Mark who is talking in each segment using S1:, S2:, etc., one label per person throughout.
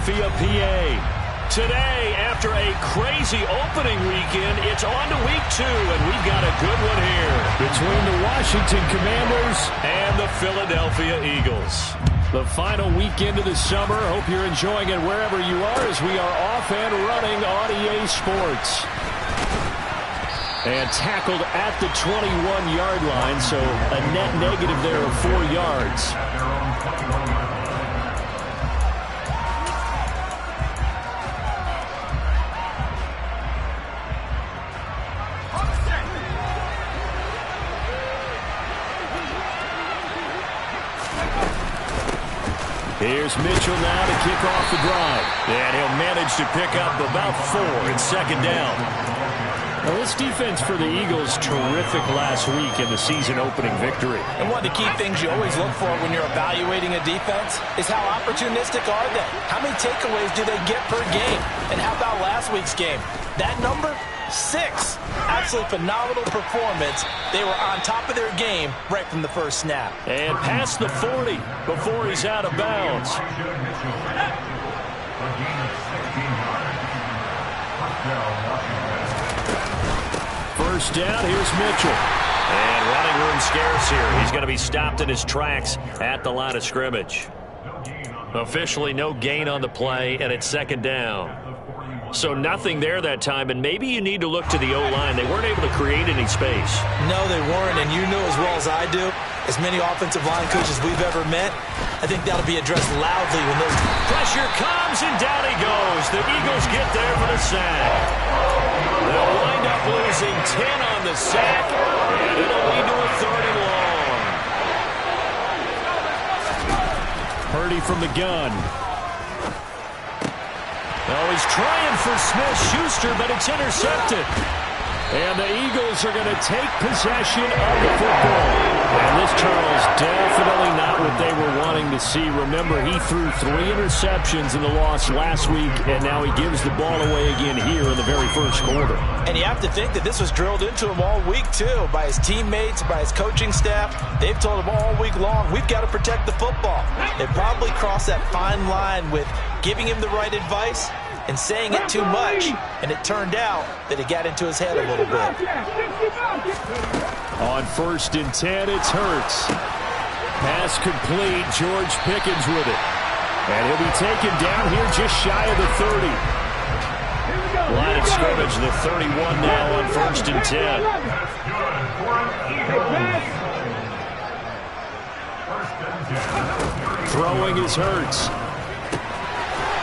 S1: Philadelphia, PA. Today, after a crazy opening weekend, it's on to week 2, and we've got a good one here between the Washington Commanders and the Philadelphia Eagles. The final weekend of the summer. Hope you're enjoying it wherever you are as we are off and running on EA Sports. And tackled at the 21-yard line, so a net negative there of 4 yards. Here's Mitchell now to kick off the drive. And he'll manage to pick up about 4 in second down. Well, this defense for the Eagles, terrific last week in the season-opening victory.
S2: And one of the key things you always look for when you're evaluating a defense is how opportunistic are they? How many takeaways do they get per game? And how about last week's game? That number? 6. Absolutely phenomenal performance. They were on top of their game right from the first snap.
S1: And past the 40 before he's out of bounds. First down, here's Mitchell. And running room scarce here. He's going to be stopped in his tracks at the line of scrimmage. Officially no gain on the play, and it's second down. So nothing there that time, and maybe you need to look to the O-line. They weren't able to create any space.
S2: No, they weren't, and you know as well as I do, as many offensive line coaches we've ever met, I think that'll be addressed loudly when those...
S1: Pressure comes, and down he goes. The Eagles get there for the sack. They'll wind up losing 10 on the sack, and it'll lead to a 3rd and long. Purdy from the gun. Oh, he's trying for Smith-Schuster, but it's intercepted. And the Eagles are going to take possession of the football. And this, Charles, definitely not what they were wanting to see. Remember, he threw 3 interceptions in the loss last week, and now he gives the ball away again here in the very first quarter.
S2: And you have to think that this was drilled into him all week, too, by his teammates, by his coaching staff. They've told him all week long, we've got to protect the football. They probably crossed that fine line with giving him the right advice and saying it too much, and it turned out that it got into his head a little bit.
S1: On 1st and 10, it's Hurts. Pass complete, George Pickens with it. And he'll be taken down here just shy of the 30. Line of scrimmage, the 31 now on 1st and 10. Throwing is Hurts.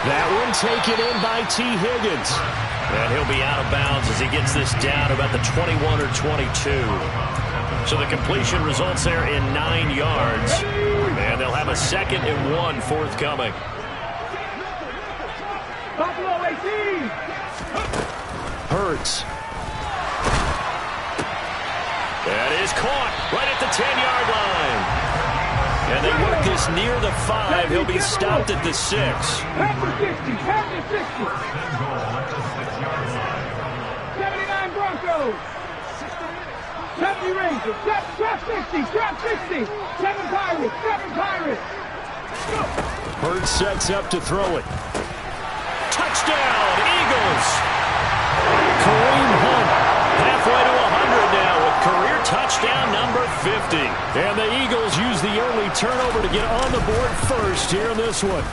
S1: That one taken in by T. Higgins. And he'll be out of bounds as he gets this down about the 21 or 22. So the completion results there in 9 yards. And they'll have a 2nd and 1 forthcoming. Hurts. That is caught right at the 10-yard line. And they work this near the 5. He'll be stopped at the 6.
S3: 79 Broncos. 70 Rangers. Drop 60. Drop 60. 7 Pirates. 7 Pirates.
S1: Hurts sets up to throw it. Touchdown, Eagles. Kareem Hunt halfway to 100 now with career touchdown number 50. And the Eagles use the early turnover to get on the board first here in this one.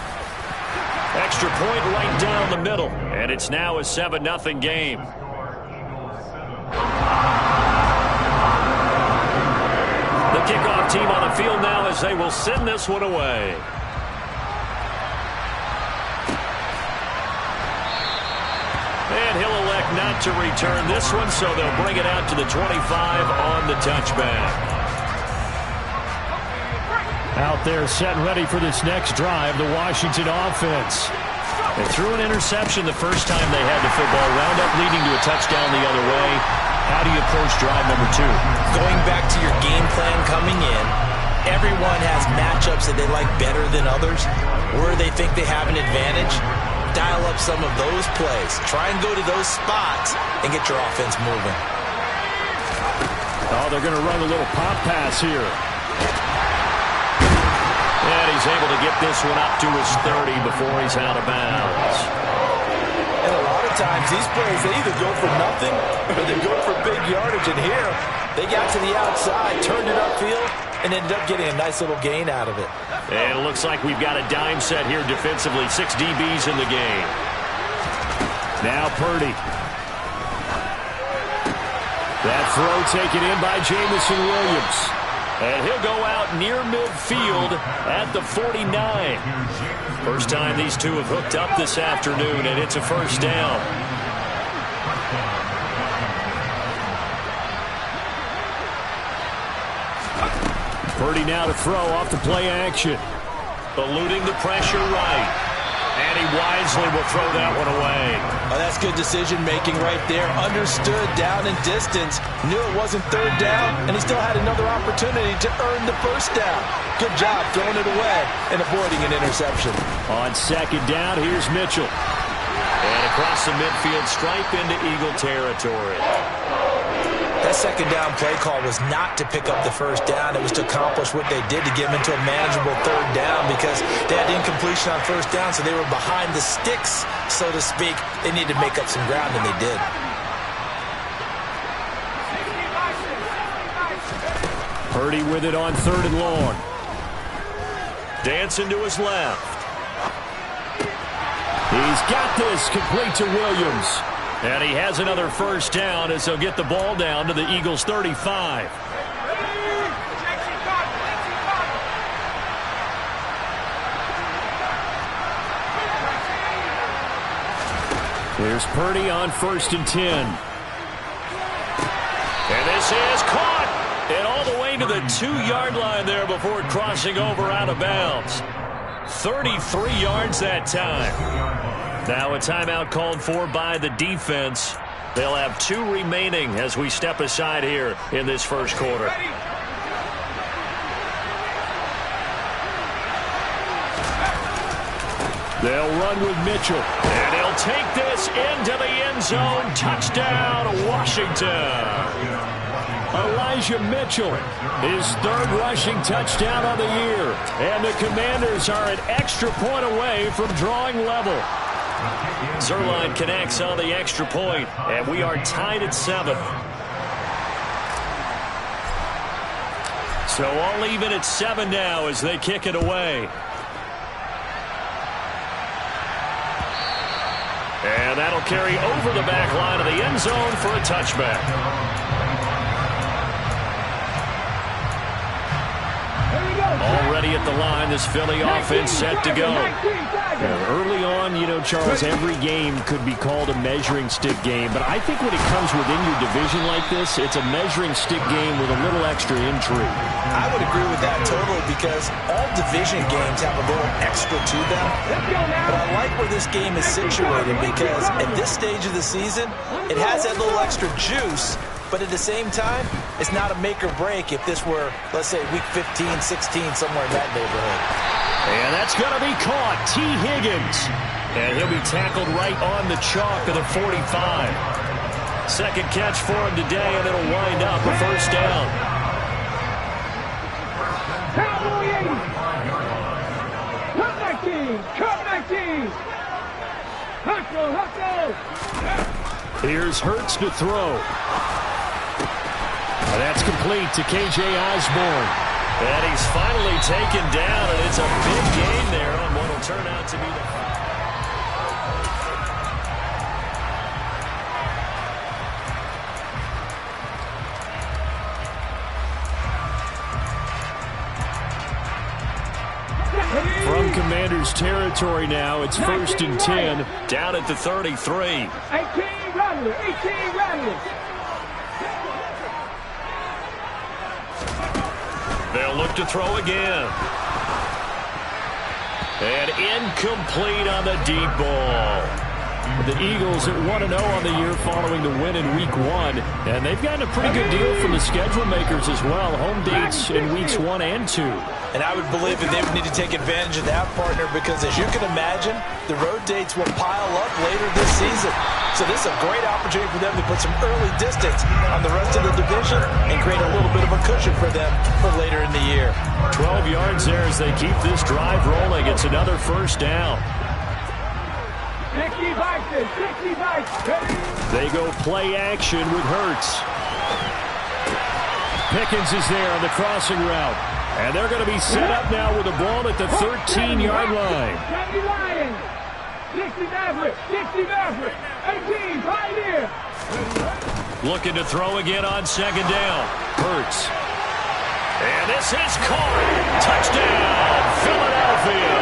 S1: Extra point right down the middle. And it's now a 7-0 game. The kickoff team on the field now as they will send this one away. And he'll elect not to return this one, so they'll bring it out to the 25 on the touchback. Out there set and ready for this next drive, the Washington offense. They threw an interception the first time they had the football, wound up leading to a touchdown the other way. How do you approach drive number 2?
S2: Going back to your game plan coming in, everyone has matchups that they like better than others, where they think they have an advantage. Dial up some of those plays. Try and go to those spots and get your offense moving.
S1: Oh, they're going to run a little pop pass here. And he's able to get this one up to his 30 before he's out of bounds.
S2: And a lot of times these plays, they either go for nothing or they go for big yardage. And here, they got to the outside, turned it upfield, and ended up getting a nice little gain out of it.
S1: And it looks like we've got a dime set here defensively. 6 DBs in the game. Now Purdy. That throw taken in by Jamison Williams. And he'll go out near midfield at the 49. First time these two have hooked up this afternoon, and it's a first down. Purdy now to throw off the play action. Eluding the pressure right. And he wisely will throw that one away.
S2: Oh, that's good decision-making right there. Understood down and distance. Knew it wasn't third down, and he still had another opportunity to earn the first down. Good job throwing it away and avoiding an interception.
S1: On second down, here's Mitchell. And across the midfield stripe into Eagle territory.
S2: That second down play call was not to pick up the first down. It was to accomplish what they did to get them into a manageable third down because they had incompletion on first down, so they were behind the sticks, so to speak. They needed to make up some ground, and they did.
S1: Purdy with it on third and long. Dancing to his left. He's got this complete to Williams. And he has another first down as he'll get the ball down to the Eagles' 35. Here's Purdy on 1st and 10. And this is caught. And all the way to the 2-yard line there before crossing over out of bounds. 33 yards that time. Now a timeout called for by the defense. They'll have 2 remaining as we step aside here in this first quarter. They'll run with Mitchell. And he'll take this into the end zone. Touchdown, Washington. Elijah Mitchell, his 3rd rushing touchdown on the year. And the Commanders are an extra point away from drawing level. Zerline connects on the extra point, and we are tied at 7. So all even at 7 now as they kick it away. And that'll carry over the back line of the end zone for a touchback. Already at the line, this Philly offense set to go. Early on, you know, Charles, every game could be called a measuring stick game. But I think when it comes within your division like this, it's a measuring stick game with a little extra intrigue.
S2: I would agree with that totally because all division games have a little extra to them. But I like where this game is situated because at this stage of the season, it has that little extra juice. But at the same time, it's not a make or break if this were, let's say, week 15, 16, somewhere in that neighborhood.
S1: And that's going to be caught. T. Higgins. And he'll be tackled right on the chalk of the 45. Second catch for him today, and it'll wind up a first down.
S3: Cowboy 80. Cut 19. Cut 19. Hustle.
S1: Here's Hurts to throw. That's complete to K.J. Osborne. And he's finally taken down, and it's a big gain there on what will turn out to be the... From Commanders territory now, it's 1st and 10, down at the 33.
S3: 18 Rattlers.
S1: They'll look to throw again. And incomplete on the deep ball. The Eagles at 1-0 on the year following the win in Week 1. And they've gotten a pretty good deal from the schedule makers as well. Home dates in Weeks 1 and 2.
S2: And I would believe that they would need to take advantage of that, partner, because as you can imagine, the road dates will pile up later this season. So this is a great opportunity for them to put some early distance on the rest of the division and create a little bit of a cushion for them for later in the year.
S1: 12 yards there as they keep this drive rolling. It's another first down.
S3: 60 Vikings, 60 Vikings.
S1: They go play action with Hurts. Pickens is there on the crossing route. And they're going to be set up now with the ball at the 13-yard line.
S3: 70 Lions, 60 Maverick, 60 Maverick, 18, Pioneer.
S1: Looking to throw again on second down. Hurts. And this is caught. Touchdown, Philadelphia.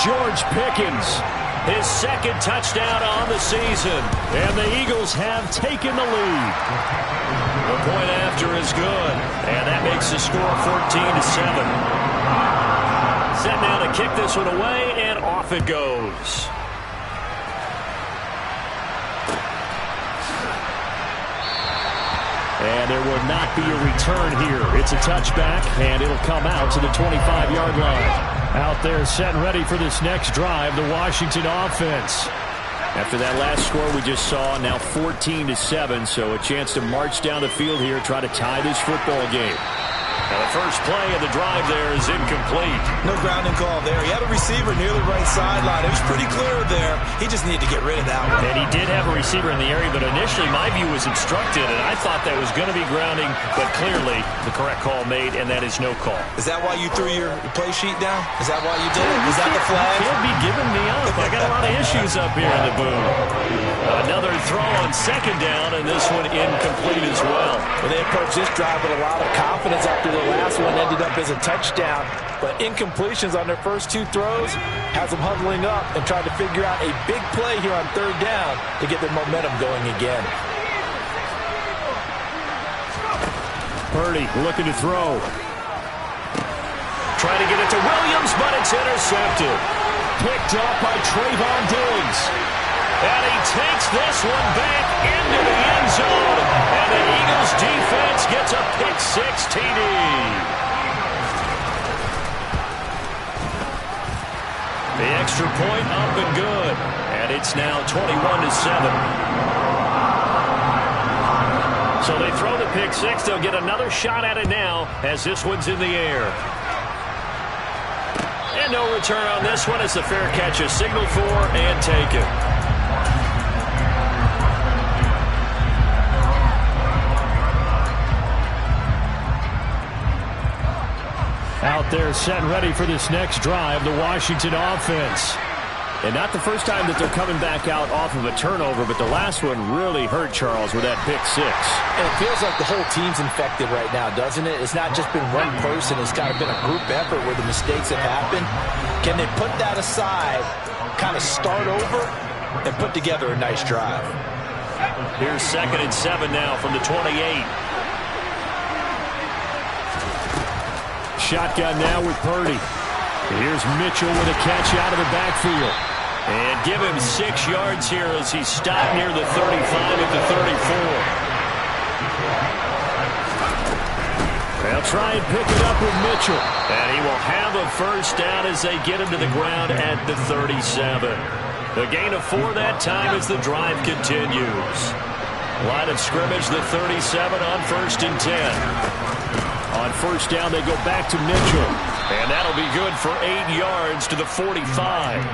S1: George Pickens, his second touchdown on the season. And the Eagles have taken the lead. The point after is good. And that makes the score 14-7. Set now to kick this one away, and off it goes. And there will not be a return here. It's a touchback, and it'll come out to the 25-yard line. Out there set and ready for this next drive, the Washington offense. After that last score we just saw, now 14-7, so a chance to march down the field here, try to tie this football game. Now the first play of the drive there is incomplete.
S2: No grounding call there. He had a receiver near the right sideline. It was pretty clear there. He just needed to get rid of that one.
S1: And he did have a receiver in the area, but initially my view was obstructed, and I thought that was going to be grounding, but clearly the correct call made, and that is no call.
S2: Is that why you threw your play sheet down? Is that why you did it? Was that the flag?
S1: He'll be giving me up. I got a lot of issues up here in the booth. Another throw on second down, and this one incomplete as well.
S2: Well, they approached this drive with a lot of confidence after the last one ended up as a touchdown. But incompletions on their first two throws has them huddling up and trying to figure out a big play here on third down to get their momentum going again.
S1: Purdy looking to throw. Trying to get it to Williams, but it's intercepted. Picked up by Trayvon Diggs. And he takes this one back into the end zone. And the Eagles defense gets a pick-six TD. The extra point up and good. And it's now 21-7. So they throw the pick-six. They'll get another shot at it now as this one's in the air. And no return on this one. It's a fair catch, a signal for, and taken. Out there set and ready for this next drive, the Washington offense. And not the first time that they're coming back out off of a turnover, but the last one really hurt Charles with that pick six.
S2: And it feels like the whole team's infected right now, doesn't it? It's not just been one person. It's kind of been a group effort where the mistakes have happened. Can they put that aside, kind of start over, and put together a nice drive?
S1: Here's 2nd and 7 now from the 28. Shotgun now with Purdy. Here's Mitchell with a catch out of the backfield. And give him 6 yards here as he stopped near the 35 at the 34. They'll try and pick it up with Mitchell. And he will have a first down as they get him to the ground at the 37. The gain of 4 that time as the drive continues. Line of scrimmage, the 37 on 1st and 10. On first down, they go back to Mitchell. And that'll be good for 8 yards to the 45.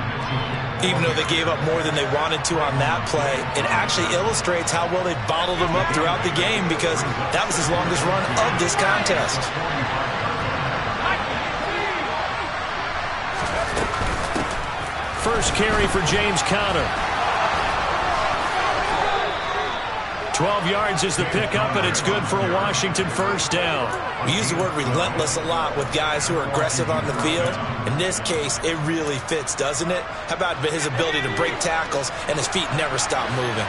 S2: Even though they gave up more than they wanted to on that play, it actually illustrates how well they bottled them up throughout the game because that was his longest run of this contest.
S1: First carry for James Conner. 12 yards is the pickup, and it's good for a Washington first down.
S2: We use the word relentless a lot with guys who are aggressive on the field. In this case, it really fits, doesn't it? How about his ability to break tackles and his feet never stop moving?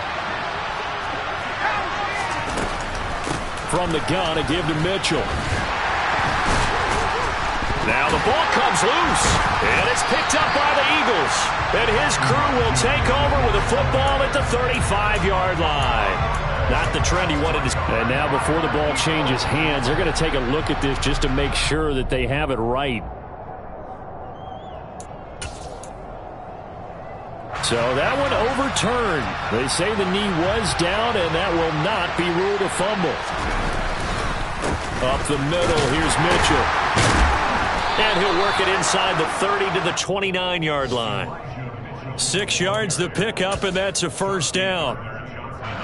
S1: From the gun, a give to Mitchell. Now the ball comes loose, and it's picked up by the Eagles. And his crew will take over with a football at the 35-yard line. Not the trend he wanted to. And now before the ball changes hands, they're going to take a look at this just to make sure that they have it right. So that one overturned. They say the knee was down, and that will not be ruled a fumble. Up the middle, here's Mitchell. And he'll work it inside the 30 to the 29-yard line. 6 yards the pickup, and that's a first down.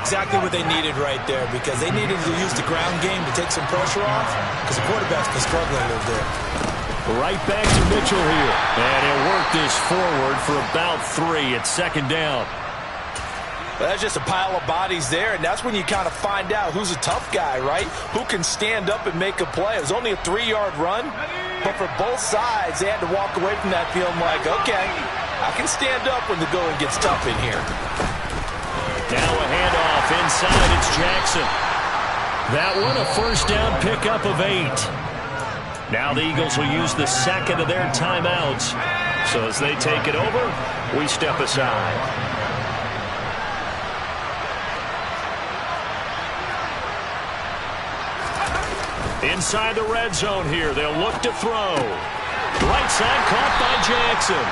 S2: Exactly what they needed right there, because they needed to use the ground game to take some pressure off, because the quarterback's been struggling a little bit.
S1: Right back to Mitchell here. And he'll work this forward for about 3 at second down.
S2: Well, that's just a pile of bodies there, and that's when you kind of find out who's a tough guy, right? Who can stand up and make a play. It was only a 3-yard run, but for both sides, they had to walk away from that feeling like, okay, I can stand up when the going gets tough in here.
S1: Now a handoff inside. It's Jackson. That one a first down pickup of 8. Now the Eagles will use the second of their timeouts. So as they take it over, we step aside. Inside the red zone here. They'll look to throw. Right side caught by Jackson.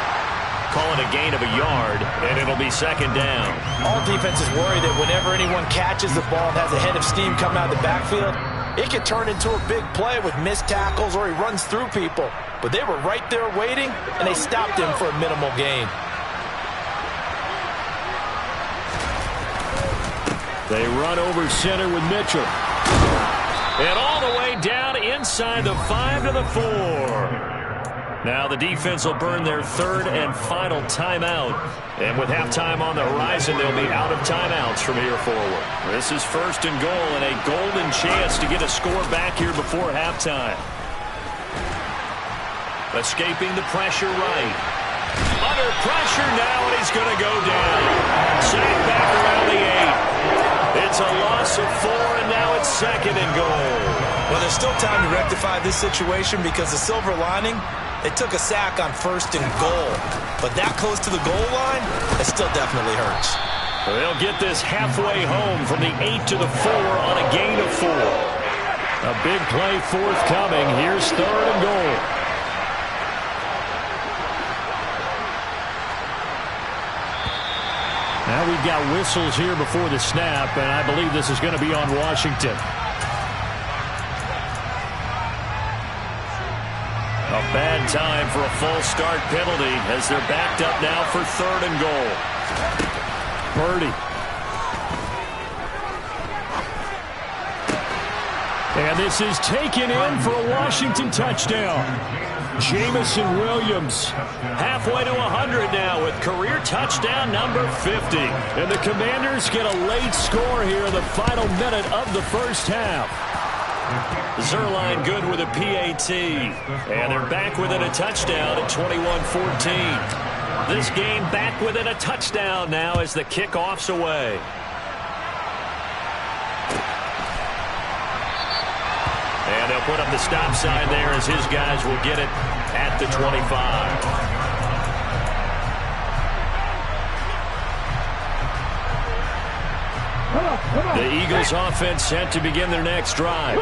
S1: Call it a gain of a yard, and it'll be second down.
S2: All defenses worry that whenever anyone catches the ball and has a head of steam coming out of the backfield, it can turn into a big play with missed tackles or he runs through people. But they were right there waiting, and they stopped him for a minimal gain.
S1: They run over center with Mitchell. And all the way down inside the 5 to the 4. Now the defense will burn their third and final timeout. And with halftime on the horizon, they'll be out of timeouts from here forward. This is first and goal and a golden chance to get a score back here before halftime. Escaping the pressure right. Under pressure now, and he's going to go down. Sacked back around the 8. It's a loss of 4, and now it's second and goal.
S2: Well, there's still time to rectify this situation because the silver lining, they took a sack on first and goal. But that close to the goal line, it still definitely hurts.
S1: They'll get this halfway home from the 8 to the 4 on a gain of 4. A big play forthcoming. Here's third and goal. Now we've got whistles here before the snap, and I believe this is going to be on Washington. A bad time for a false start penalty as they're backed up now for third and goal. Purdy. And this is taken in for a Washington touchdown. Jamison Williams halfway to 100 now with career touchdown number 50. And the Commanders get a late score here in the final minute of the first half. Zerline good with a PAT. And they're back within a touchdown at 21-14. This game back within a touchdown now as the kickoff's away. And they'll put up the stop sign there as his guys will get it at the 25. The Eagles offense set to begin their next drive.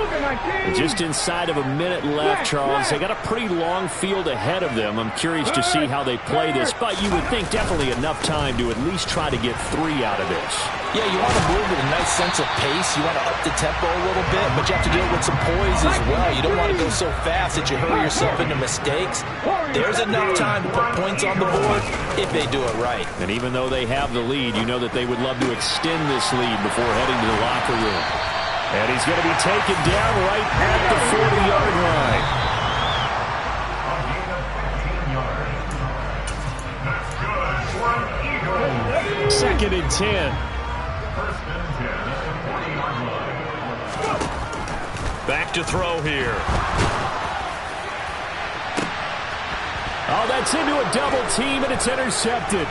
S1: Just inside of a minute left, Charles. They got a pretty long field ahead of them. I'm curious to see how they play this, but you would think definitely enough time to at least try to get 3 out of this.
S2: Yeah, you want to move with a nice sense of pace. You want to up the tempo a little bit, but you have to do it with some poise as well. You don't want to go so fast that you hurry yourself into mistakes. There's enough time to put points on the board if they do it right.
S1: And even though they have the lead, you know that they would love to extend this lead before heading to the locker room. And he's going to be taken down right at the 40-yard line. Second and 10. Back to throw here. Oh, that's into a double team, and it's intercepted.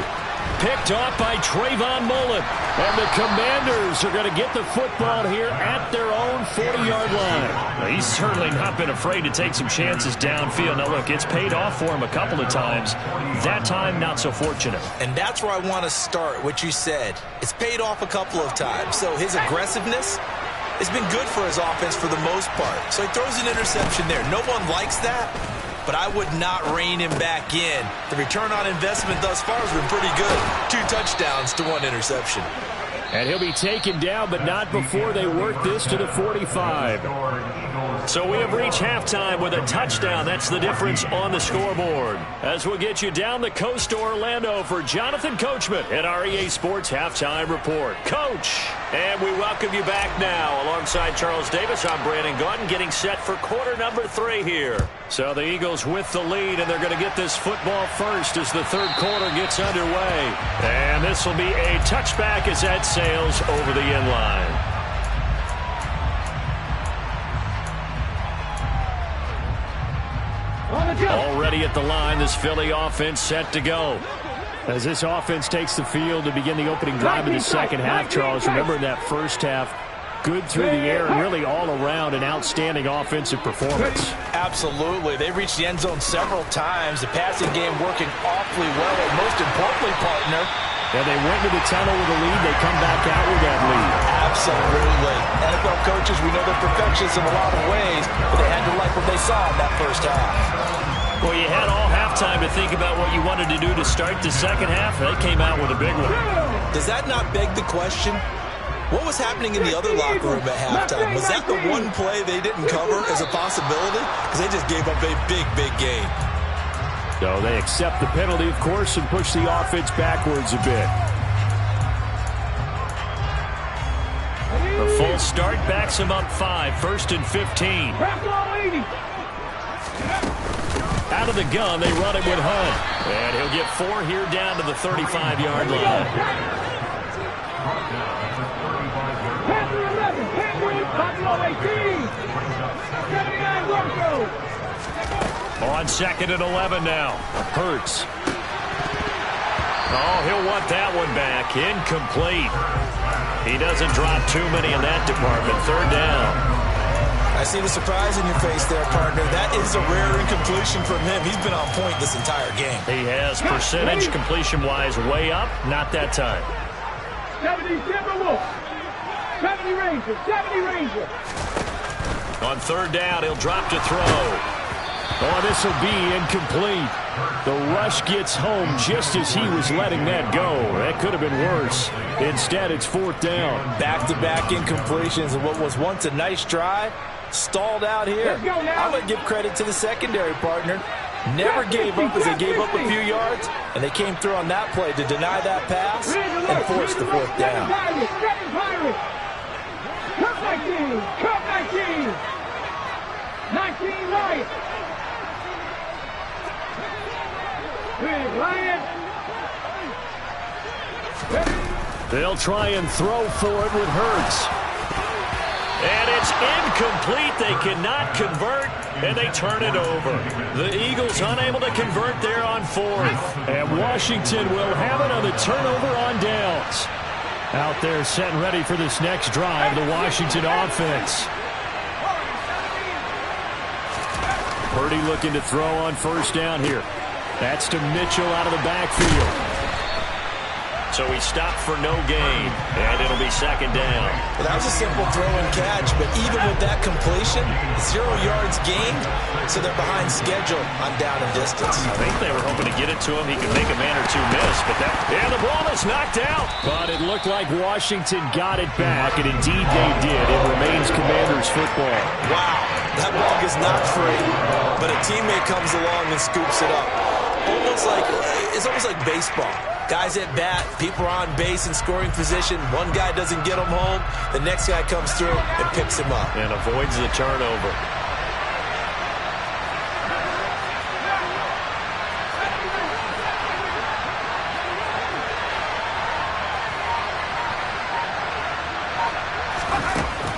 S1: Picked off by Trayvon Mullen. And the Commanders are going to get the football here at their own 40-yard line.
S4: Well, he's certainly not been afraid to take some chances downfield. Now, look, it's paid off for him a couple of times. That time, not so fortunate.
S2: And that's where I want to start, what you said. It's paid off a couple of times. So his aggressiveness has been good for his offense for the most part. So he throws an interception there. No one likes that, but I would not rein him back in. The return on investment thus far has been pretty good. 2 touchdowns to 1 interception.
S1: And he'll be taken down, but not before they work this to the 45.
S4: So we have reached halftime with a touchdown. That's the difference on the scoreboard.
S1: As we'll get you down the coast to Orlando for Jonathan Coachman at our EA Sports Halftime Report. Coach! And we welcome you back now. Alongside Charles Davis, I'm Brandon Gaudin, getting set for quarter number 3 here. So the Eagles with the lead, and they're going to get this football first as the third quarter gets underway. And this will be a touchback as that sails over the end line. Already at the line, this Philly offense set to go. As this offense takes the field to begin the opening drive of the second half, Charles, remember in that first half, good through the air and really all around an outstanding offensive performance.
S2: Absolutely. They reached the end zone several times. The passing game working awfully well. And most importantly, partner,
S1: and they went to the tunnel with a lead. They come back out with that lead.
S2: Absolutely. NFL coaches, we know they're perfectionists in a lot of ways, but they had to like what they saw in that first half.
S4: Well, you had all halftime to think about what you wanted to do to start the second half. They came out with a big one.
S2: Does that not beg the question? What was happening in the other locker room at halftime? Was that the one play they didn't cover as a possibility? Because they just gave up a big, big gain.
S1: So they accept the penalty, of course, and push the offense backwards a bit.
S4: The full start backs him up 5, 1st and 15.
S1: Out of the gun, they run it with Hunt. And he'll get 4 here down to the 35-yard line. On 2nd and 11 now. Hurts. Oh, he'll want that one back. Incomplete. He doesn't drop too many in that department. 3rd down.
S2: I see the surprise in your face there, partner. That is a rare incompletion from him. He's been on point this entire game.
S4: He has percentage completion-wise way up. Not that time.
S3: 70 Timberwolves. 70 Rangers. 70 Rangers.
S1: On 3rd down, he'll drop to throw. Oh, this will be incomplete. The rush gets home just as he was letting that go. That could have been worse. Instead, it's 4th down.
S2: Back-to-back incompletions of what was once a nice drive. Stalled out here. I'm going to give credit to the secondary, partner. Never gave up as they gave up a few yards, and they came through on that play to deny that pass and force the 4th down.
S3: Cup 19. Cup 19. 19 right.
S1: They'll try and throw for it with Hurts.
S4: And it's incomplete. They cannot convert, and they turn it over.
S1: The Eagles unable to convert there on 4th. And Washington will have it on the turnover on downs. Out there set and ready for this next drive, the Washington offense. Purdy looking to throw on 1st down here. That's to Mitchell out of the backfield.
S4: So he stopped for no gain, and it'll be 2nd down.
S2: Well, that was a simple throw and catch, but even with that completion, 0 yards gained, so they're behind schedule on down and distance.
S4: I think they were hoping to get it to him. He could make a man or two miss, but that...
S1: And the ball is knocked out. But it looked like Washington got it back, and indeed they did. It remains Commanders football.
S2: Wow, that ball is not free, but a teammate comes along and scoops it up. It's almost like baseball. Guys at bat, people are on base in scoring position. One guy doesn't get him home. The next guy comes through and picks him up.
S4: And avoids the turnover.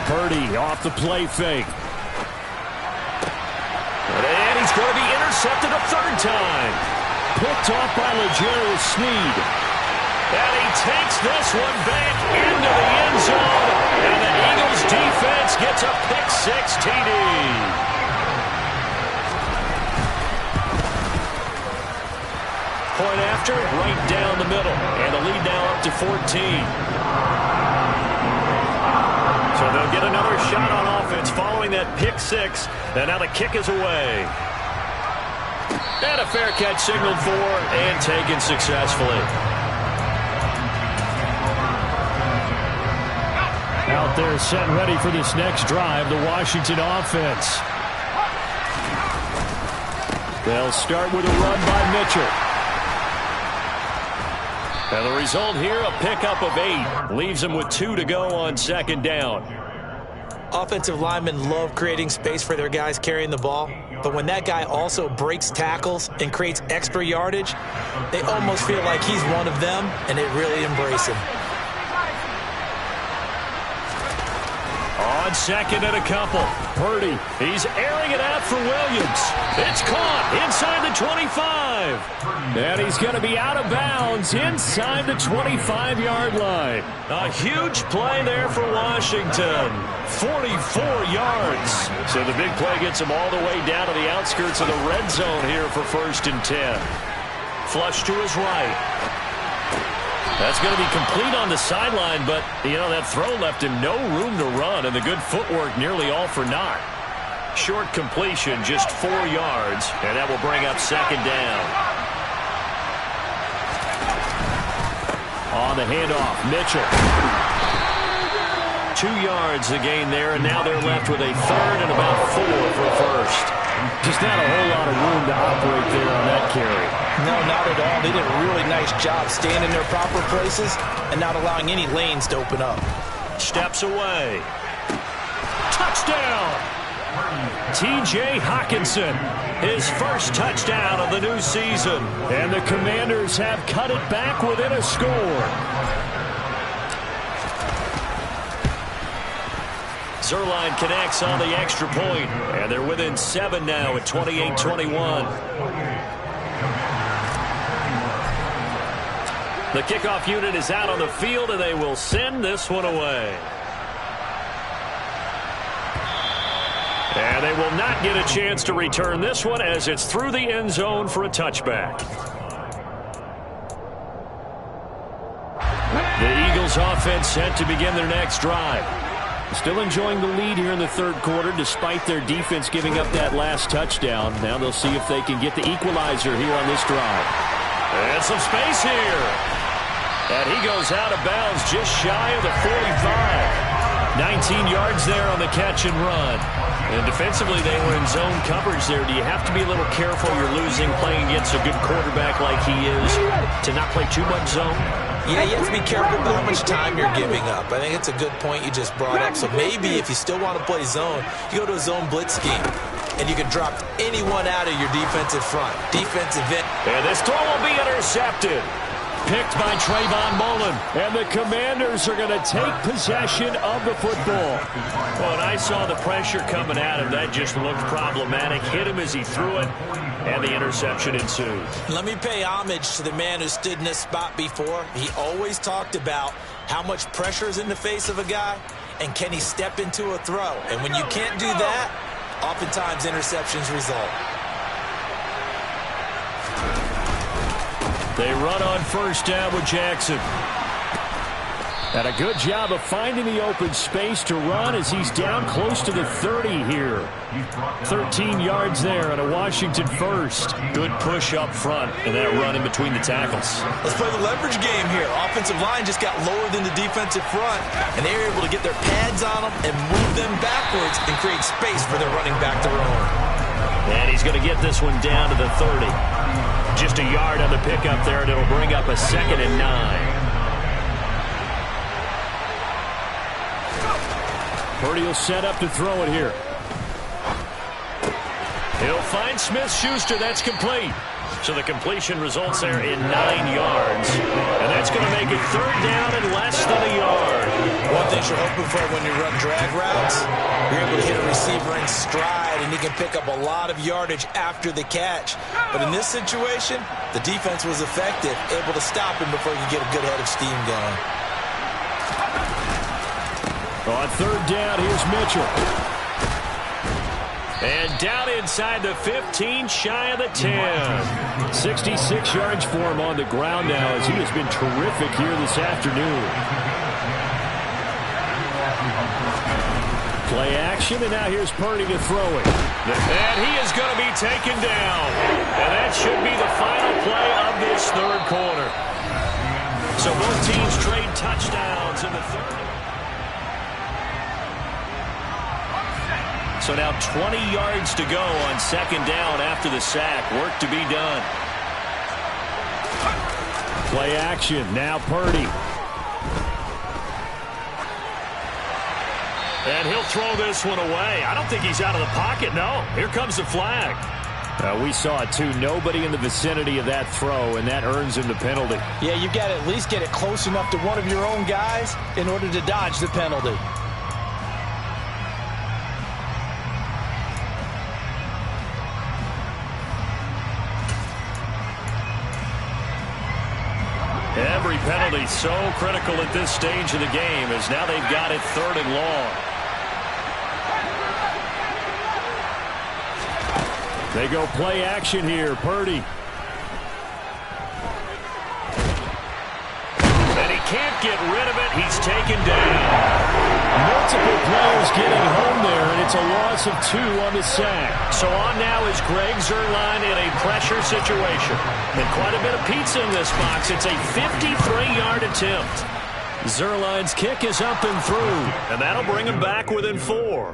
S1: Purdy off the play fake.
S4: And he's going to be intercepted a 3rd time.
S1: Picked off by L'Jarius Sneed.
S4: takes this one back into the end zone. And the Eagles defense gets a pick-6 TD. Point after, right down the middle. And the lead now up to 14. So they'll get another shot on offense following that pick-6. And now the kick is away. And a fair catch signaled for and taken successfully. Out there set and ready for this next drive, the Washington offense. They'll start with a run by Mitchell. And the result here, a pickup of 8. Leaves them with 2 to go on second down.
S2: Offensive linemen love creating space for their guys carrying the ball. But when that guy also breaks tackles and creates extra yardage, they almost feel like he's one of them, and they really embrace him.
S4: On second and a couple. Purdy, he's airing it out for Williams. It's caught inside the 25. And he's going to be out of bounds inside the 25-yard line. A huge play there for Washington. 44 yards. So the big play gets him all the way down to the outskirts of the red zone here for 1st and 10. Flush to his right. That's going to be complete on the sideline, but, you know, that throw left him no room to run, and the good footwork nearly all for naught. Short completion, just 4 yards, and that will bring up second down. On the handoff, Mitchell. 2 yards the gain there, and now they're left with a third and about 4 for first. Just not a whole lot of room to operate there on that carry.
S2: No, not at all. They did a really nice job staying in their proper places and not allowing any lanes to open up.
S4: Steps away. Touchdown! T.J. Hockenson, his first touchdown of the new season. And the Commanders have cut it back within a score. Zerline connects on the extra point, and they're within 7 now at 28-21. The kickoff unit is out on the field, and they will send this one away. And they will not get a chance to return this one as it's through the end zone for a touchback. The Eagles offense set to begin their next drive. Still enjoying the lead here in the third quarter despite their defense giving up that last touchdown. Now they'll see if they can get the equalizer here on this drive. And some space here. And he goes out of bounds just shy of the 45. 19 yards there on the catch and run. And defensively, they were in zone coverage there. Do you have to be a little careful you're losing playing against a good quarterback like he is to not play too much zone?
S2: Yeah, you have to be careful about how much time you're giving up. I think it's a good point you just brought up. So maybe if you still want to play zone, you go to a zone blitz scheme. And you can drop anyone out of your defensive front. Defensive end.
S4: And this throw will be intercepted. Picked by Trayvon Mullen. And the Commanders are going to take possession of the football. Well, and I saw the pressure coming at him. That just looked problematic. Hit him as he threw it. And the interception ensued.
S2: Let me pay homage to the man who stood in this spot before. He always talked about how much pressure is in the face of a guy. And can he step into a throw? And when you can't do that, oftentimes interceptions result.
S4: They run on first down with Jackson. And a good job of finding the open space to run as he's down close to the 30 here. 13 yards there and a Washington first. Good push up front and that run in between the tackles.
S2: Let's play the leverage game here. Offensive line just got lower than the defensive front, and they were able to get their pads on them and move them backwards and create space for their running back to roam.
S4: And he's going to get this one down to the 30. Just a yard on the pickup there, and it'll bring up a 2nd and 9. Purdy will set up to throw it here. He'll find Smith-Schuster. That's complete. So the completion results there in 9 yards. And that's going to make it 3rd down and less than a yard.
S2: One thing you're hoping for when you run drag routes, you're able to hit a receiver in stride, and he can pick up a lot of yardage after the catch. But in this situation, the defense was effective, able to stop him before he could get a good head of steam going.
S4: On third down, here's Mitchell. And down inside the 15, shy of the 10. 66 yards for him on the ground now as he has been terrific here this afternoon. Play action, and now here's Purdy to throw it. And he is going to be taken down. And that should be the final play of this third quarter. So both teams trade touchdowns in the third. So now 20 yards to go on second down after the sack. Work to be done. Play action. Now Purdy. And he'll throw this one away. I don't think he's out of the pocket, no. Here comes the flag. We saw it, too. Nobody in the vicinity of that throw, and that earns him the penalty.
S2: Yeah, you've got to at least get it close enough to one of your own guys in order to dodge the penalty.
S4: Every penalty so critical at this stage of the game as now they've got it third and long. They go play action here. Purdy. And he can't get rid of it. He's taken down. Multiple players getting home there, and it's a loss of 2 on the sack. So on now is Greg Zuerlein in a pressure situation. And quite a bit of pizza in this box. It's a 53-yard attempt. Zuerlein's kick is up and through, and that'll bring him back within 4.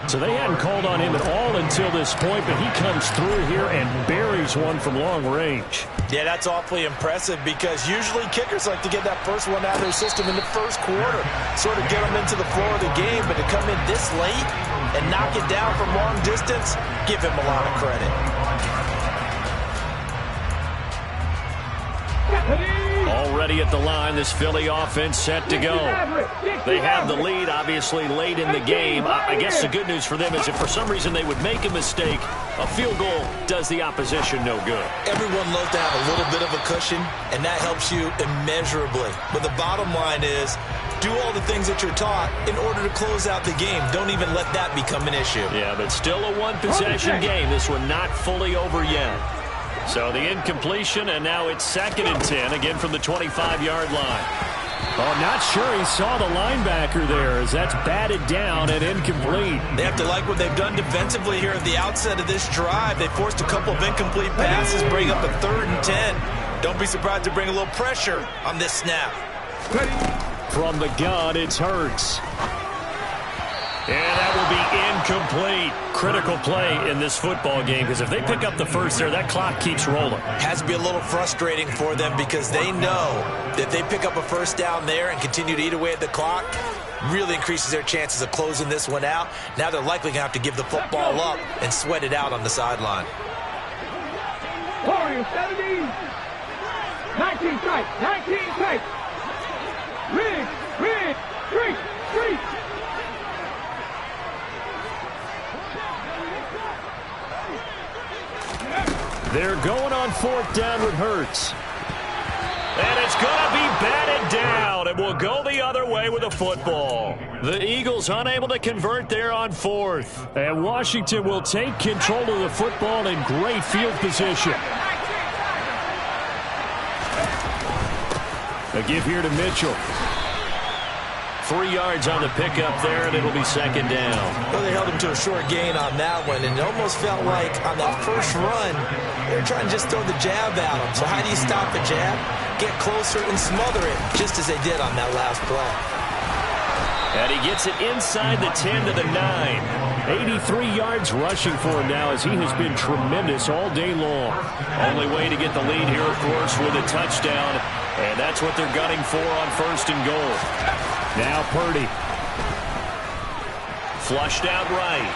S4: So they hadn't called on him at all until this point, but he comes through here and buries one from long range.
S2: Yeah, that's awfully impressive because usually kickers like to get that first one out of their system in the first quarter, sort of get them into the flow of the game, but to come in this late and knock it down from long distance, give him a lot of credit.
S4: Already at the line, this Philly offense set to go. They have the lead, obviously, late in the game. I guess the good news for them is if for some reason they would make a mistake, a field goal does the opposition no good.
S2: Everyone loves to have a little bit of a cushion, and that helps you immeasurably. But the bottom line is, do all the things that you're taught in order to close out the game. Don't even let that become an issue.
S4: Yeah, but still a one-possession game. This one not fully over yet. So the incompletion, and now it's 2nd and 10, again from the 25-yard line. Oh, not sure he saw the linebacker there as that's batted down and incomplete.
S2: They have to like what they've done defensively here at the outset of this drive. They forced a couple of incomplete passes, bring up a 3rd and 10. Don't be surprised to bring a little pressure on this snap.
S4: From the gun, it's Hurts. And that will be incomplete. Critical play in this football game because if they pick up the first there, that clock keeps rolling.
S2: Has to be a little frustrating for them because they know that they pick up a first down there and continue to eat away at the clock, really increases their chances of closing this one out. Now they're likely going to have to give the football up and sweat it out on the sideline.
S3: Warriors 17. 19 tight. 19 tight. Rig. 3.
S4: They're going on 4th down with Hurts. And it's going to be batted down. It will go the other way with a football. The Eagles unable to convert there on 4th. And Washington will take control of the football in great field position. A give here to Mitchell. 3 yards on the pickup there, and it'll be 2nd down.
S2: Well, they held him to a short gain on that one, and it almost felt like on that first run, they were trying to just throw the jab at him. So how do you stop a jab? Get closer and smother it, just as they did on that last play.
S4: And he gets it inside the 10 to the 9. 83 yards rushing for him now as he has been tremendous all day long. Only way to get the lead here, of course, with a touchdown. And that's what they're gunning for on 1st and goal. Now Purdy. Flushed out right.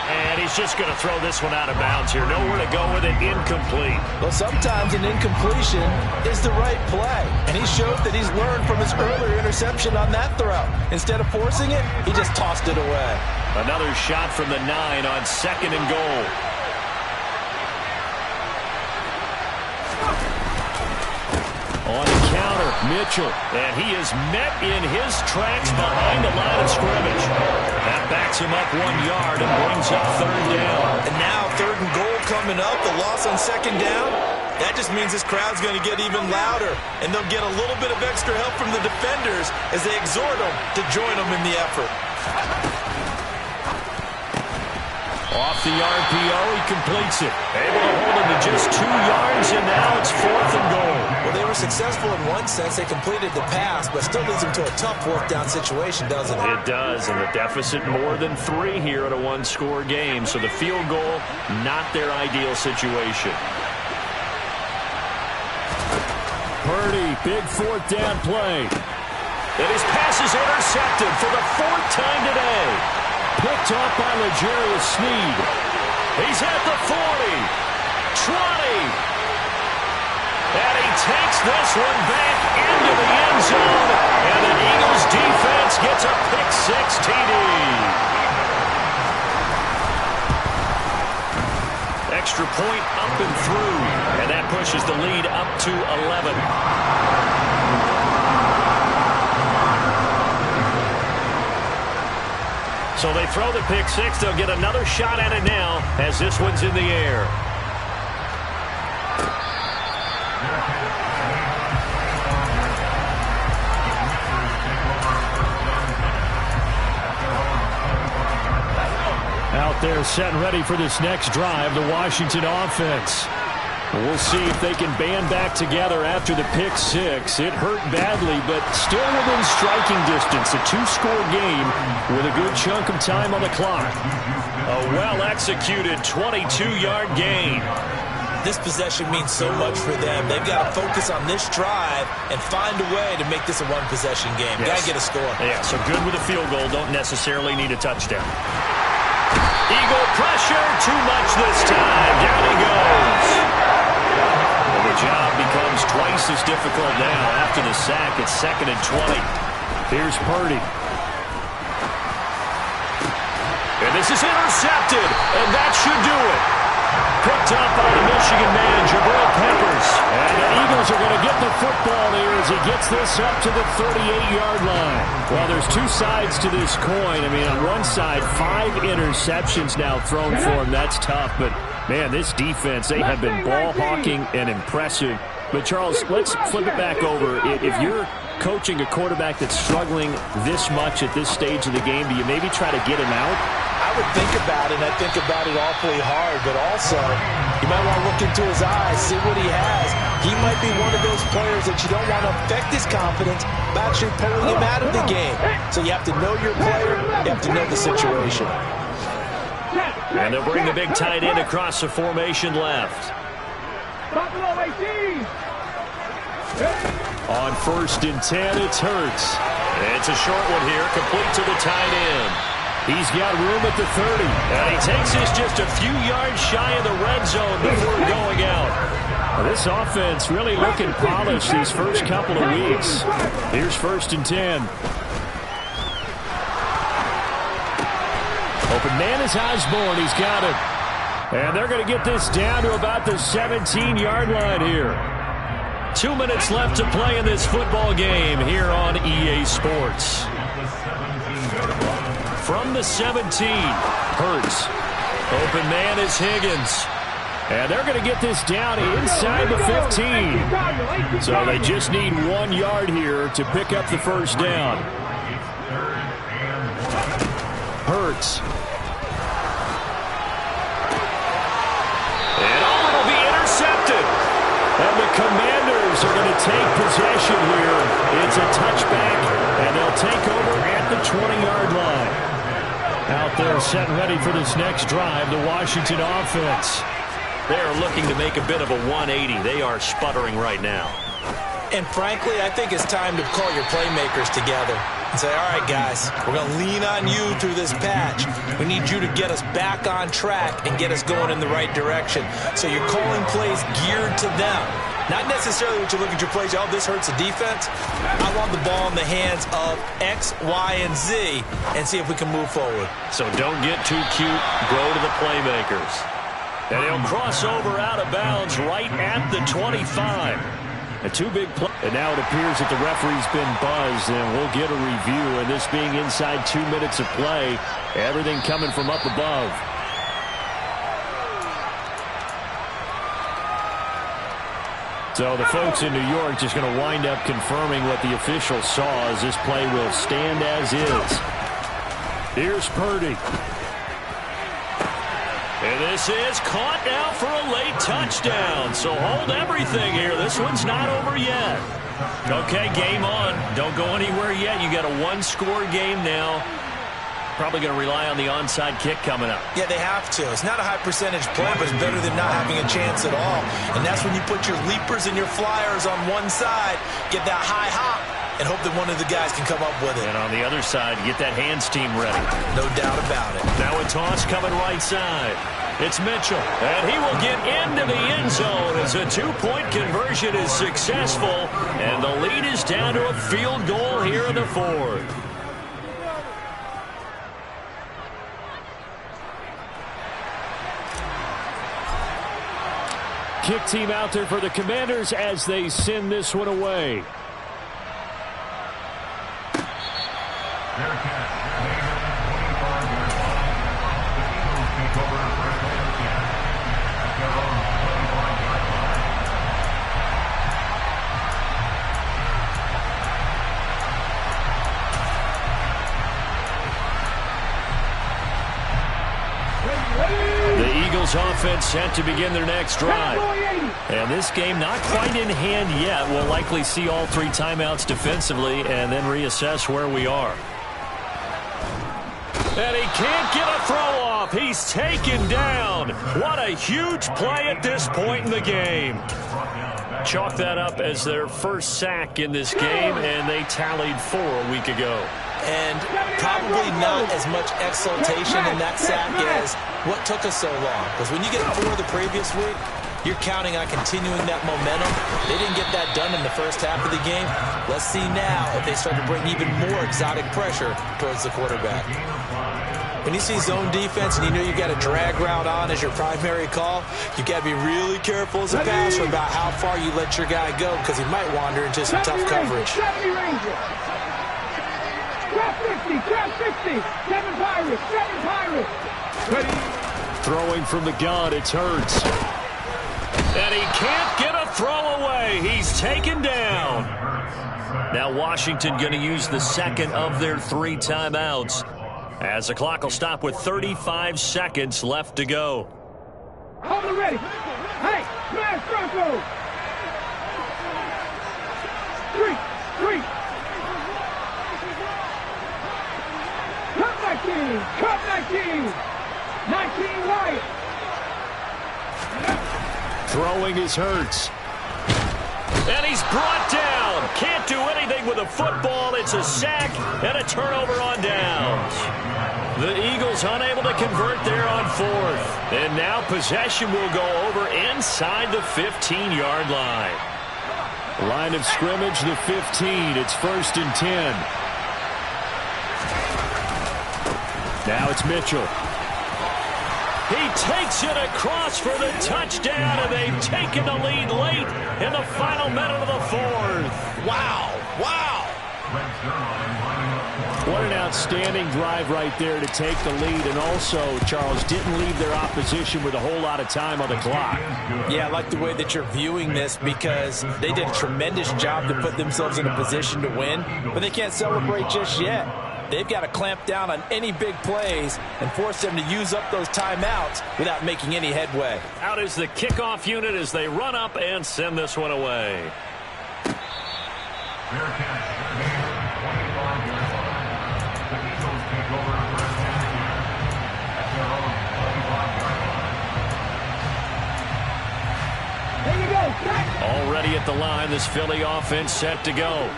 S4: And he's just going to throw this one out of bounds here. Nowhere to go with it. Incomplete.
S2: Well, sometimes an incompletion is the right play. And he showed that he's learned from his earlier interception on that throw. Instead of forcing it, he just tossed it away.
S4: Another shot from the 9 on 2nd and goal. On the counter, Mitchell. And he is met in his tracks behind the line of scrimmage. That backs him up 1 yard and brings up 3rd down.
S2: And now 3rd and goal coming up. The loss on 2nd down. That just means this crowd's going to get even louder. And they'll get a little bit of extra help from the defenders as they exhort them to join them in the effort.
S4: Off the RPO, he completes it. Able to hold him to just 2 yards, and now it's 4th and goal.
S2: Well, they were successful in one sense. They completed the pass, but still leads them to a tough 4th down situation, doesn't it?
S4: It does, and the deficit more than 3 here in a 1-score game. So the field goal, not their ideal situation. Purdy, big 4th down play. And his pass is intercepted for the 4th time today. Picked up by L'Jarius Sneed. He's at the 40, 20. And he takes this one back into the end zone. And the Eagles defense gets a pick-6 TD. Extra point up and through. And that pushes the lead up to 11. So they throw the pick-6. They'll get another shot at it now as this one's in the air. Out there set and ready for this next drive, the Washington offense. We'll see if they can band back together after the pick-6. It hurt badly, but still within striking distance. A 2-score game with a good chunk of time on the clock. A well-executed 22-yard gain.
S2: This possession means so much for them. They've got to focus on this drive and find a way to make this a one-possession game.
S4: Yes.
S2: Got to get a score.
S4: Yeah, so good with a field goal. Don't necessarily need a touchdown. Eagle pressure. Too much this time. Down he goes. The job becomes twice as difficult now after the sack. It's 2nd and 20. Here's Purdy. And this is intercepted, and that should do it. Picked up by the Michigan man, Jabril Peppers. And the Eagles are going to get the football here as he gets this up to the 38-yard line. Well, there's 2 sides to this coin. I mean, on one side, 5 interceptions now thrown for him. That's tough, but man, this defense, they have been ball hawking and impressive. But, Charles, let's flip it back over. If you're coaching a quarterback that's struggling this much at this stage of the game, do you maybe try to get him out?
S2: I would think about it, and I think about it awfully hard, but also you might want to look into his eyes, see what he has. He might be one of those players that you don't want to affect his confidence by actually pulling him out of the game. So you have to know your player, you have to know the situation.
S4: And they'll bring the big tight end across the formation left. On 1st and 10, it's Hurts. It's a short one here, complete to the tight end. He's got room at the 30. And he takes this just a few yards shy of the red zone before going out. Well, this offense really looking polished these first couple of weeks. Here's 1st and 10. Open man is Osborne. He's got it. And they're going to get this down to about the 17-yard line here. 2 minutes left to play in this football game here on EA Sports. From the 17, Hurts. Open man is Higgins. And they're going to get this down inside the 15. So they just need 1 yard here to pick up the 1st down. Hurts. And it'll be intercepted. And the Commanders are going to take possession here. It's a touchback, and they'll take over at the 20-yard line. Out there set and ready for this next drive, the Washington offense. They are looking to make a bit of a 180. They are sputtering right now.
S2: And frankly, I think it's time to call your playmakers together. and say, all right, guys, we're going to lean on you through this patch. We need you to get us back on track and get us going in the right direction. So you're calling plays geared to them. Not necessarily what you look at your plays, oh, this hurts the defense. I want the ball in the hands of X, Y, and Z and see if we can move forward.
S4: So don't get too cute. Go to the playmakers. And he'll cross over out of bounds right at the 25. A two big play. And now it appears that the referee's been buzzed, and we'll get a review. And this being inside 2 minutes of play, everything coming from up above. So the folks in New York just going to wind up confirming what the official saw, as this play will stand as is. Here's Purdy. And this is caught now for a late touchdown. So hold everything here. This one's not over yet. Okay, game on. Don't go anywhere yet. You got a one-score game now. Probably going to rely on the onside kick coming up.
S2: Yeah, they have to. It's not a high percentage play, but it's better than not having a chance at all. And that's when you put your leapers and your flyers on one side, get that high hop, and hope that one of the guys can come up with it.
S4: And on the other side, get that hands team ready.
S2: No doubt about it.
S4: Now a toss coming right side. It's Mitchell, and he will get into the end zone as a two-point conversion is successful, and the lead is down to a field goal here in the fourth. Kick team out there for the Commanders as they send this one away. Offense set to begin their next drive. And this game not quite in hand yet. We'll likely see all three timeouts defensively and then reassess where we are. And he can't get a throw off. He's taken down. What a huge play at this point in the game. Chalk that up as their first sack in this game, and they tallied 4 a week ago.
S2: And probably not as much exultation in that sack as what took us so long. Because when you get 4 the previous week, you're counting on continuing that momentum. They didn't get that done in the first half of the game. Let's see now if they start to bring even more exotic pressure towards the quarterback. When you see zone defense and you know you've got a drag route on as your primary call, you've got to be really careful as a passer about how far you let your guy go, because he might wander into some tough coverage.
S3: Drop 50, drop 60, 7 Pirates, 7 Pirates. Ready.
S4: Throwing from the gun, it's Hurts. And he can't get a throw away. He's taken down. Now Washington going to use the second of their 3 timeouts, as the clock will stop with 35 seconds left to go.
S3: Hold it ready. Hey, smash Broncos. 3. Cut that team. 19 right.
S4: Throwing is Hurts. And he's brought down. Can't do anything with a football. It's a sack and a turnover on downs. The Eagles unable to convert there on 4th. And now possession will go over inside the 15-yard line. Line of scrimmage, the 15. It's 1st and 10. Now it's Mitchell. He takes it across for the touchdown, and they've taken the lead late in the final minute of the 4th.
S2: Wow.
S4: What an outstanding drive right there to take the lead, and also, Charles, didn't leave their opposition with a whole lot of time on the clock.
S2: Yeah, I like the way that you're viewing this, because they did a tremendous job to put themselves in a position to win, but they can't celebrate just yet. They've got to clamp down on any big plays and force them to use up those timeouts without making any headway.
S4: Out is the kickoff unit as they run up and send this one away. Already at the line, this Philly offense set to go.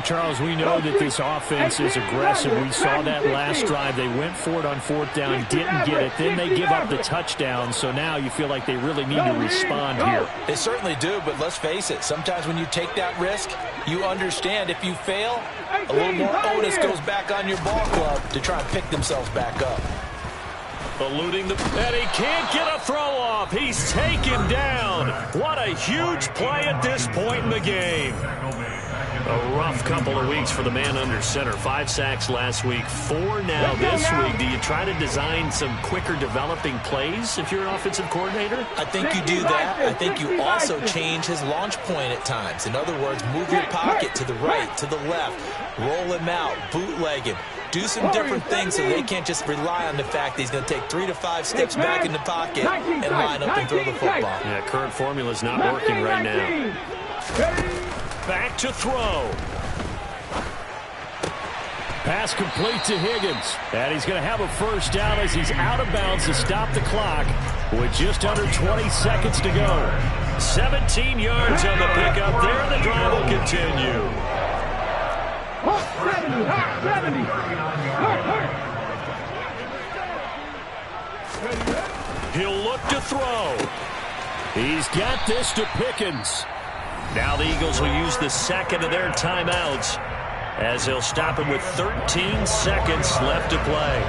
S4: Charles, we know that this offense is aggressive. We saw that last drive. They went for it on fourth down, didn't get it. Then they give up the touchdown. So now you feel like they really need to respond here.
S2: They certainly do, but let's face it. Sometimes when you take that risk, you understand if you fail, a little more onus goes back on your ball club to try and pick themselves back up.
S1: Eluding the... And he can't get a throw off. He's taken down. What a huge play at this point in the game. A rough couple of weeks for the man under center. 5 sacks last week, 4 now this week. Do you try to design some quicker developing plays if you're an offensive coordinator?
S2: I think you do that. I think you also change his launch point at times. In other words, move your pocket to the right, to the left, roll him out, bootleg him. Do some different things so they can't just rely on the fact that he's going to take 3 to 5 steps back in the pocket and line up and throw the football.
S1: Yeah, current formula is not working right now. Back to throw.
S4: Pass complete to Higgins. And he's going to have a first down as he's out of bounds to stop the clock with just under 20 seconds to go.
S1: 17 yards on the pickup there, and the drive will continue.
S3: 70.
S1: He'll look to throw.
S4: He's got this to Pickens.
S1: Now the Eagles will use the second of their timeouts as they'll stop him with 13 seconds left to play.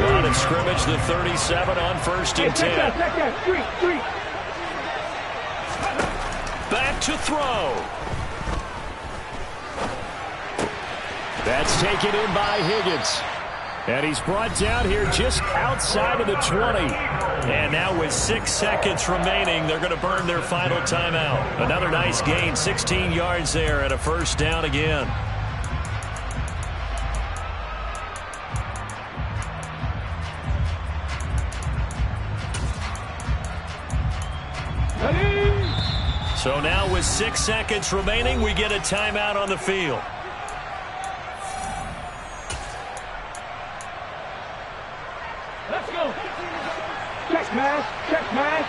S1: Line of scrimmage, the 37 on 1st and 10. Back to throw.
S4: That's taken in by Higgins. And he's brought down here just outside of the 20.
S1: And now with 6 seconds remaining, they're going to burn their final timeout. Another nice gain, 16 yards there, and a first down again. So now with 6 seconds remaining, we get a timeout on the field.
S3: Let's go. Check pass.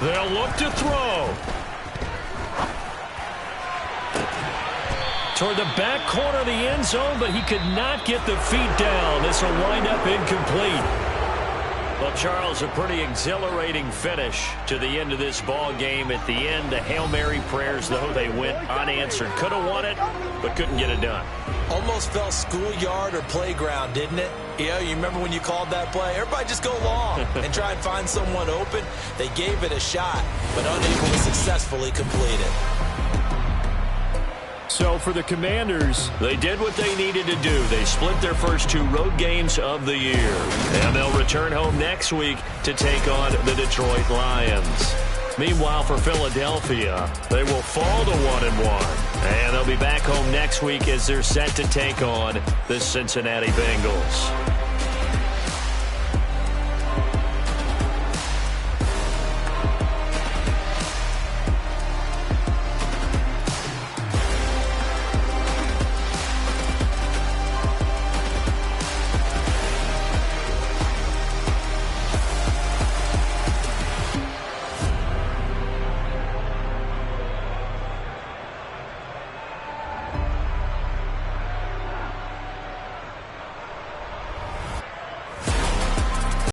S1: They'll look to throw. Toward the back corner of the end zone, but he could not get the feet down. This will wind up incomplete. Well, Charles, a pretty exhilarating finish to the end of this ball game. At the end, the Hail Mary prayers, though, they went unanswered. Could have won it, but couldn't get it done.
S2: Almost felt schoolyard or playground, didn't it? You remember when you called that play? Everybody just go long and try and find someone open. They gave it a shot, but unable to successfully complete it.
S4: So for the Commanders,
S1: they did what they needed to do. They split their first 2 road games of the year. And they'll return home next week to take on the Detroit Lions. Meanwhile, for Philadelphia, they will fall to 1-1. And they'll be back home next week as they're set to take on the Cincinnati Bengals.